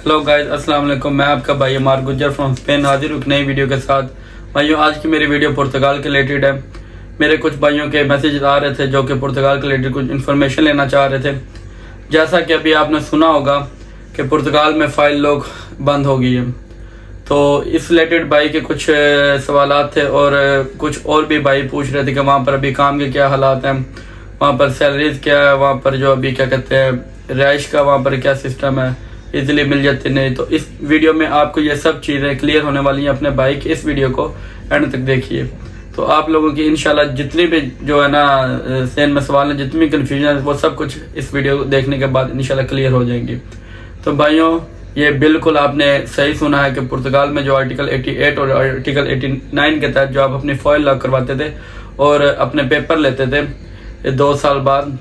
Hello guys, अस्सलाम वालेकुम। मैं आपका भाई अमार गुज्जर फ्रॉम स्पेन हाजिर हूँ एक नई वीडियो के साथ। भाइयों, आज की मेरी वीडियो पुर्तगाल के रिलेटेड है। मेरे कुछ भाइयों के मैसेज आ रहे थे जो कि पुर्तगाल के रिलेटेड कुछ इन्फॉर्मेशन लेना चाह रहे थे। जैसा कि अभी आपने सुना होगा कि पुर्तगाल में फ़ाइल लॉक बंद हो गई है, तो इस रिलेटेड भाई के कुछ सवालात थे और कुछ और भी भाई पूछ रहे थे कि वहाँ पर अभी काम के क्या हालात हैं, वहाँ पर सैलरीज क्या है, वहाँ पर जो अभी क्या कहते हैं रिहाइश का वहाँ पर क्या सिस्टम है, इजीली मिल जाती नहीं। तो इस वीडियो में आपको ये सब चीज़ें क्लियर होने वाली हैं। अपने भाई की इस वीडियो को एंड तक देखिए, तो आप लोगों की इंशाल्लाह जितनी भी जो है ना सेन में सवाल है, जितनी कन्फ्यूजन है, वो सब कुछ इस वीडियो को देखने के बाद इंशाल्लाह क्लियर हो जाएंगी। तो भाइयों, ये बिल्कुल आपने सही सुना है कि पुर्तगाल में जो आर्टिकल 88 और आर्टिकल 89 के तहत जो आप अपनी फॉइल लॉक करवाते थे और अपने पेपर लेते थे 2 साल बाद,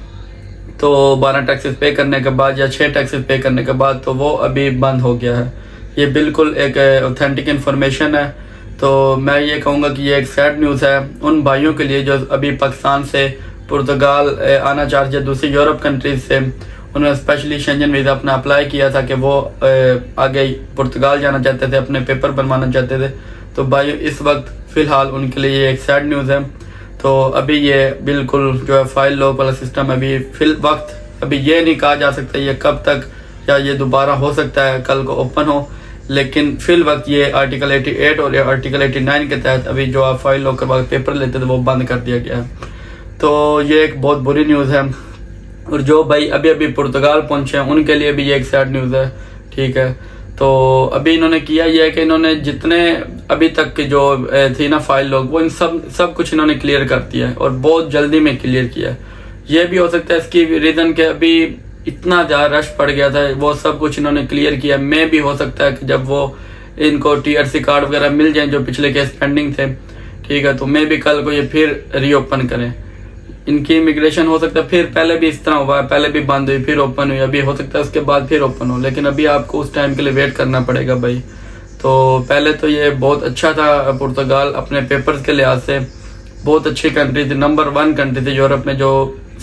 तो 12 टैक्सेस पे करने के बाद या 6 टैक्सेस पे करने के बाद, तो वो अभी बंद हो गया है। ये बिल्कुल एक ऑथेंटिक इन्फॉर्मेशन है। तो मैं ये कहूँगा कि ये एक सैड न्यूज़ है उन भाइयों के लिए जो अभी पाकिस्तान से पुर्तगाल आना चाह रहे, दूसरी यूरोप कंट्रीज से। उन्होंने स्पेशली शेंजन वीज़ा अपना अप्लाई किया था कि वो आगे पुर्तगाल जाना चाहते थे, अपने पेपर बनवाना चाहते थे। तो भाई इस वक्त फ़िलहाल उनके लिए ये एक सैड न्यूज़ है। तो अभी ये बिल्कुल जो है फाइल लॉक वाला सिस्टम अभी फिल वक्त अभी ये नहीं कहा जा सकता ये कब तक या ये दोबारा हो सकता है कल को ओपन हो, लेकिन फिल वक्त ये आर्टिकल 88 और आर्टिकल 89 के तहत अभी जो आप फाइल लॉक करवा पेपर लेते थे वो बंद कर दिया गया है। तो ये एक बहुत बुरी न्यूज़ है और जो भाई अभी अभी पुर्तगाल पहुंचे हैं उनके लिए भी ये एक सैड न्यूज़ है। ठीक है, तो अभी इन्होंने किया यह है कि इन्होंने जितने अभी तक के जो थी ना फाइल लॉक, वो इन सब कुछ इन्होंने क्लियर कर दिया है और बहुत जल्दी में क्लियर किया है। ये भी हो सकता है इसकी रीज़न के अभी इतना ज़्यादा रश पड़ गया था, वो सब कुछ इन्होंने क्लियर किया। में भी हो सकता है कि जब वो इनको TRC कार्ड वगैरह मिल जाए जो पिछले केस पेंडिंग थे, ठीक है, तो मे भी कल को ये फिर रीओपन करें। इनकी इमिग्रेशन हो सकता है फिर पहले भी इस तरह हुआ है, पहले भी बंद हुई फिर ओपन हुई, अभी हो सकता है उसके बाद फिर ओपन हो, लेकिन अभी आपको उस टाइम के लिए वेट करना पड़ेगा भाई। तो पहले तो ये बहुत अच्छा था, पुर्तगाल अपने पेपर्स के लिहाज से बहुत अच्छी कंट्री थी, नंबर 1 कंट्री थी यूरोप में जो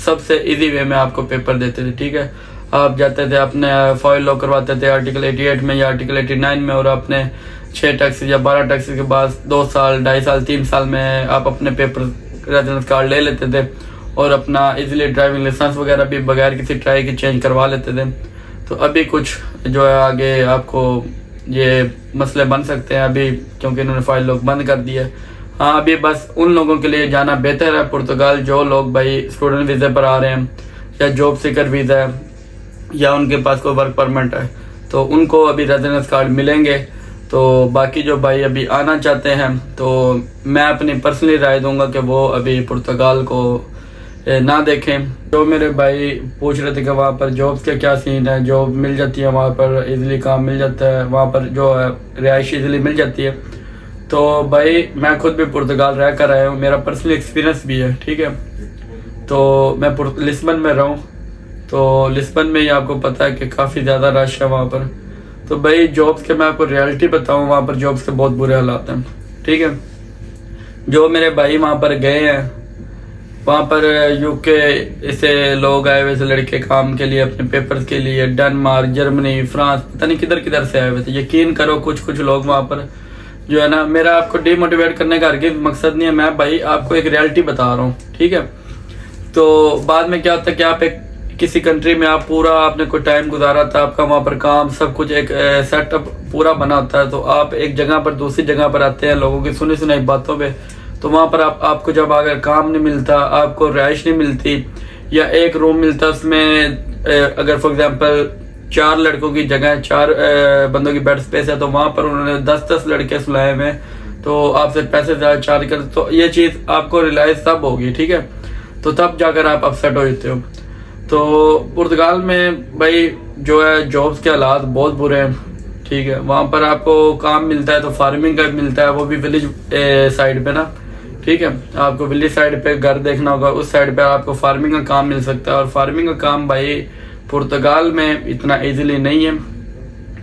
सबसे इजी वे में आपको पेपर देते थे। ठीक है, आप जाते थे अपने फॉइल लॉक करवाते थे आर्टिकल 88 में या आर्टिकल 89 में और अपने 6 टैक्सेस या 12 टैक्सेस के बाद 2 साल 2.5 साल 3 साल में आप अपने पेपर रेजिडेंस कार्ड ले लेते थे और अपना इजीली ड्राइविंग लाइसेंस वगैरह भी बगैर किसी ट्राई के चेंज करवा लेते थे। तो अभी कुछ जो है आगे आपको ये मसले बन सकते हैं अभी, क्योंकि इन्होंने फाइल लॉक बंद कर दिया है। हाँ, अभी बस उन लोगों के लिए जाना बेहतर है पुर्तगाल जो लोग भाई स्टूडेंट वीज़े पर आ रहे हैं या जॉब सीकर वीज़ा है या उनके पास कोई वर्क परमिट है, तो उनको अभी रेजिडेंस कार्ड मिलेंगे। तो बाकी जो भाई अभी आना चाहते हैं, तो मैं अपनी पर्सनली राय दूंगा कि वो अभी पुर्तगाल को ना देखें। जो मेरे भाई पूछ रहे थे कि वहाँ पर जॉब्स के क्या सीन है, जॉब मिल जाती है वहाँ पर, इजीली काम मिल जाता है वहाँ पर, जो है रिहाइश इजीली मिल जाती है। तो भाई मैं खुद भी पुर्तगाल रह कर आया हूँ, मेरा पर्सनल एक्सपीरियंस भी है। ठीक है, तो मैं लिस्बन में रहा हूँ, तो लिस्बन में ही आपको पता है कि काफ़ी ज़्यादा रश है वहाँ पर। तो भाई जॉब्स के मैं आपको रियलिटी बताऊँ, वहाँ पर जॉब्स के बहुत बुरे हालात हैं। ठीक है, जो मेरे भाई वहाँ पर गए हैं, वहाँ पर UK से लोग आए हुए थे लड़के काम के लिए, अपने पेपर्स के लिए, डेनमार्क, जर्मनी, फ्रांस, पता नहीं किधर किधर से आए हुए थे। यकीन करो कुछ लोग वहाँ पर जो है ना, मेरा आपको डिमोटिवेट करने का हरगिज़ मकसद नहीं है, मैं भाई आपको एक रियलिटी बता रहा हूँ। ठीक है, तो बाद में क्या होता है कि आप एक किसी कंट्री में आप पूरा आपने कोई टाइम गुजारा था, आपका वहाँ पर काम सब कुछ एक सेटअप पूरा बना होता है, तो आप एक जगह पर दूसरी जगह पर आते हैं लोगों की सुनी सुनाई बातों पे, तो वहाँ पर आपको जब अगर काम नहीं मिलता, आपको रिहाइश नहीं मिलती या एक रूम मिलता उसमें अगर फॉर एग्जांपल 4 लड़कों की जगह 4 बंदों की बेड स्पेस है, तो वहाँ पर उन्होंने 10-10 लड़के सुलाए हुए, तो आपसे पैसे ज़्यादा चार्ज कर, तो ये चीज़ आपको रियलाइज तब होगी। ठीक है, तो तब जाकर आप अपसेट हो जाते हो। तो पुर्तगाल में भाई जो है जॉब्स के हालात बहुत बुरे हैं। ठीक है, वहाँ पर आपको काम मिलता है तो फार्मिंग का मिलता है, वो भी विलेज साइड पे ना। ठीक है, आपको विलेज साइड पे घर देखना होगा, उस साइड पे आपको फार्मिंग का काम मिल सकता है और फार्मिंग का काम भाई पुर्तगाल में इतना इजीली नहीं है।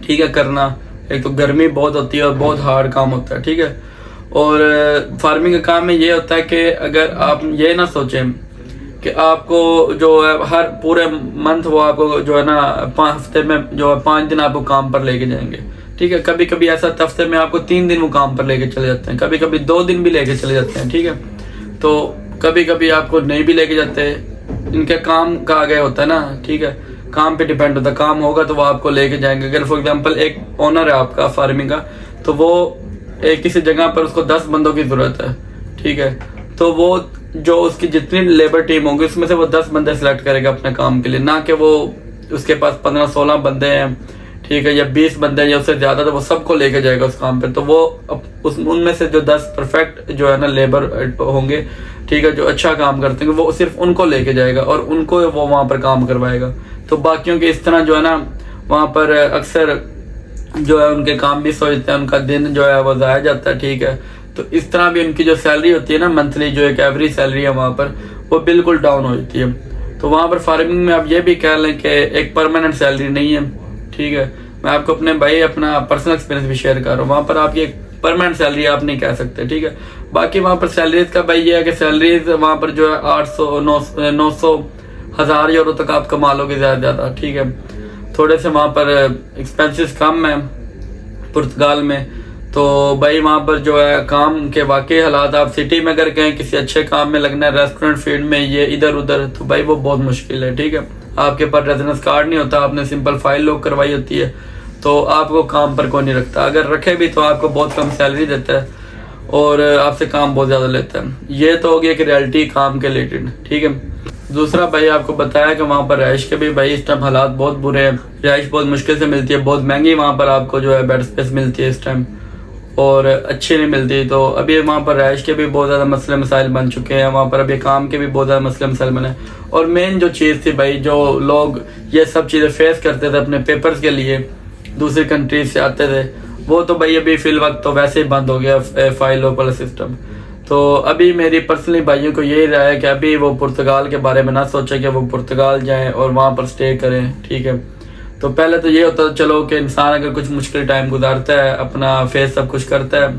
ठीक है, करना एक तो गर्मी बहुत होती है और बहुत हार्ड काम होता है। ठीक है, और फार्मिंग का काम में ये होता है कि अगर आप ये ना सोचें कि आपको जो है हर पूरे मंथ वो आपको जो है ना हफ्ते में जो है 5 दिन आपको काम पर लेके जाएंगे, ठीक है। कभी कभी ऐसा हफ्ते में आपको 3 दिन वो काम पर लेके चले जाते हैं, कभी कभी 2 दिन भी लेके चले जाते हैं, ठीक है। तो कभी कभी आपको नहीं भी लेके जाते, इनके काम का आगे होता है ना, ठीक है। काम पे डिपेंड होता है, काम होगा तो वो आपको लेके जाएंगे। अगर फॉर एग्जांपल एक ओनर है आपका फार्मिंग का, तो वो एक किसी जगह पर उसको 10 बंदों की जरूरत है, ठीक है। तो वो जो उसकी जितनी लेबर टीम होगी उसमें से वो 10 बंदे सिलेक्ट करेगा अपने काम के लिए, ना कि वो उसके पास 15-16 बंदे हैं, ठीक है, या 20 बंदे हैं या उससे ज्यादा, तो वो सबको लेके जाएगा उस काम पे। तो वो उनमें से जो 10 परफेक्ट जो है ना लेबर होंगे, ठीक है, जो अच्छा काम करते हैं, वो सिर्फ उनको लेके जाएगा और उनको वो वहां पर काम करवाएगा। तो बाकियों के इस तरह जो है ना वहां पर अक्सर जो है उनके काम भी सोचते हैं, उनका दिन जो है वो जाया जाता है, ठीक है। तो इस तरह भी उनकी जो सैलरी होती है ना मंथली, जो एक एवरेज सैलरी है वहां पर, वो बिल्कुल डाउन हो जाती है। तो वहां पर फार्मिंग में आप ये भी कह लें कि एक परमानेंट सैलरी नहीं है, ठीक है। मैं आपको अपने भाई अपना पर्सनल एक्सपीरियंस भी शेयर कर रहा हूँ। वहां पर आप ये परमानेंट सैलरी आप नहीं कह सकते, ठीक है। बाकी वहां पर सैलरीज का भाई ये है कि सैलरीज वहां पर जो है 800, 900, 1000 यूरो तक आप कमा लोगे ज्यादा, ठीक है। थोड़े से वहां पर एक्सपेंसेस कम है पुर्तगाल में। तो भाई वहां पर जो है काम के वाकई हालात, आप सिटी में अगर कहें किसी अच्छे काम में लगना है, रेस्टोरेंट फील्ड में, ये इधर उधर, तो भाई वो बहुत मुश्किल है, ठीक है। आपके पास रेजिडेंस कार्ड नहीं होता, आपने सिंपल फाइल लॉक करवाई होती है, तो आपको काम पर कोई नहीं रखता। अगर रखे भी तो आपको बहुत कम सैलरी देता है और आपसे काम बहुत ज्यादा लेता है। ये तो हो गया कि रियलिटी काम के रिलेटेड, ठीक है। दूसरा भाई आपको बताया कि वहाँ पर रहाइश के भी भाई इस टाइम हालात बहुत बुरे हैं, रहाइश बहुत मुश्किल से मिलती है, बहुत महंगी वहाँ पर आपको जो है बेड स्पेस मिलती है इस टाइम, और अच्छी नहीं मिलती। तो अभी वहाँ पर रहाइश के भी बहुत ज़्यादा मसले मसाइल बन चुके हैं, वहाँ पर अभी काम के भी बहुत ज़्यादा मसले मसाइल बने। और मेन जो चीज़ थी भाई, जो लोग ये सब चीज़ें फेस करते थे अपने पेपर्स के लिए, दूसरी कंट्रीज से आते थे, वो तो भाई अभी फिल वक्त तो वैसे ही बंद हो गया फाइल लॉक वाला सिस्टम। तो अभी मेरी पर्सनली भाइयों को यही राय है कि अभी वो पुर्तगाल के बारे में ना सोचे कि वो पुर्तगाल जाएं और वहाँ पर स्टे करें, ठीक है। तो पहले तो ये होता है चलो कि इंसान अगर कुछ मुश्किल टाइम गुजारता है, अपना फेस सब कुछ करता है,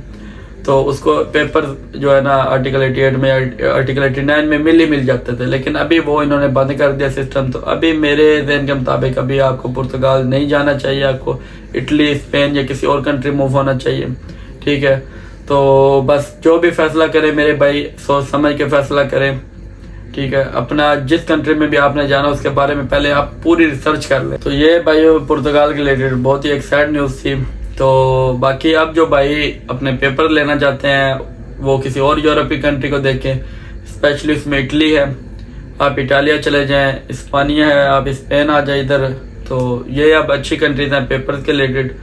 तो उसको पेपर जो है ना आर्टिकल 88 में, आर्टिकल 89 में मिल जाते थे। लेकिन अभी वो इन्होंने बंद कर दिया सिस्टम। तो अभी मेरे ज़हन के मुताबिक अभी आपको पुर्तगाल नहीं जाना चाहिए, आपको इटली, स्पेन या किसी और कंट्री मूव होना चाहिए, ठीक है। तो बस जो भी फैसला करें मेरे भाई, सोच समझ के फैसला करें, ठीक है। अपना जिस कंट्री में भी आपने जाना उसके बारे में पहले आप पूरी रिसर्च कर लें। तो ये भाई पुर्तगाल के रिलेटेड बहुत ही एक सैड न्यूज़ थी। तो बाकी अब जो भाई अपने पेपर लेना चाहते हैं वो किसी और यूरोपीय कंट्री को देखें, स्पेशली उसमें इटली है, आप इटालिया चले जाएं, इस्पानिया है, आप स्पेन आ जाए इधर। तो ये अब अच्छी कंट्रीज हैं पेपर के रिलेटेड।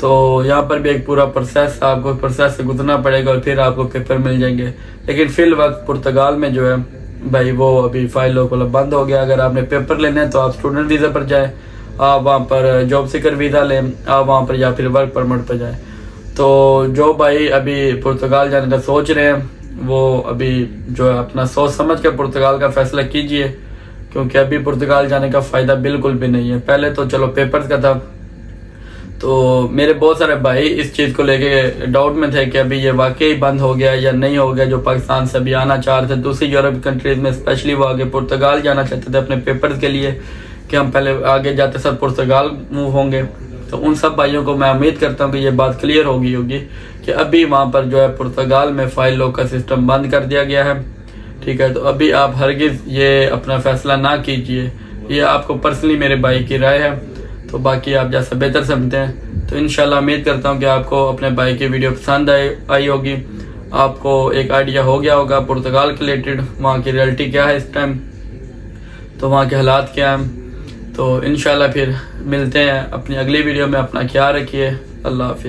तो यहाँ पर भी एक पूरा प्रोसेस, आपको प्रोसेस से गुजरना पड़ेगा और फिर आपको पेपर मिल जाएंगे। लेकिन फिल वक्त पुर्तगाल में जो है भाई वो अभी फाइल लॉक वाला बंद हो गया। अगर आपने पेपर लेने हैं तो आप स्टूडेंट वीज़ा पर जाएं, आप वहाँ पर जॉब सीकर वीज़ा लें, आप वहाँ पर, या फिर वर्क परमिट पर जाएं। तो जो भाई अभी पुर्तगाल जाने का सोच रहे हैं वो अभी जो है अपना सोच समझ कर पुर्तगाल का फैसला कीजिए, क्योंकि अभी पुर्तगाल जाने का फ़ायदा बिल्कुल भी नहीं है। पहले तो चलो पेपर्स का था, तो मेरे बहुत सारे भाई इस चीज़ को लेके डाउट में थे कि अभी ये वाकई बंद हो गया या नहीं हो गया। जो पाकिस्तान से अभी आना चाह रहे थे दूसरी यूरोप कंट्रीज में, स्पेशली वो आगे पुर्तगाल जाना चाहते थे अपने पेपर्स के लिए कि हम पहले आगे जाते सब पुर्तगाल मूव होंगे। तो उन सब भाइयों को मैं उम्मीद करता हूँ कि ये बात क्लियर होगी कि अभी वहाँ पर जो है पुर्तगाल में फाइल लॉक का सिस्टम बंद कर दिया गया है, ठीक है। तो अभी आप हरगिज़ ये अपना फैसला ना कीजिए, ये आपको पर्सनली मेरे भाई की राय है। तो बाकी आप जैसा बेहतर समझते हैं। तो इंशाल्लाह उम्मीद करता हूँ कि आपको अपने भाई की वीडियो पसंद आई होगी, आपको एक आइडिया हो गया होगा पुर्तगाल के रिलेटेड, वहाँ की रियलिटी क्या है इस टाइम, तो वहाँ के हालात क्या हैं। तो इंशाल्लाह फिर मिलते हैं अपनी अगली वीडियो में। अपना ख्याल रखिए। अल्लाह हाफिज़।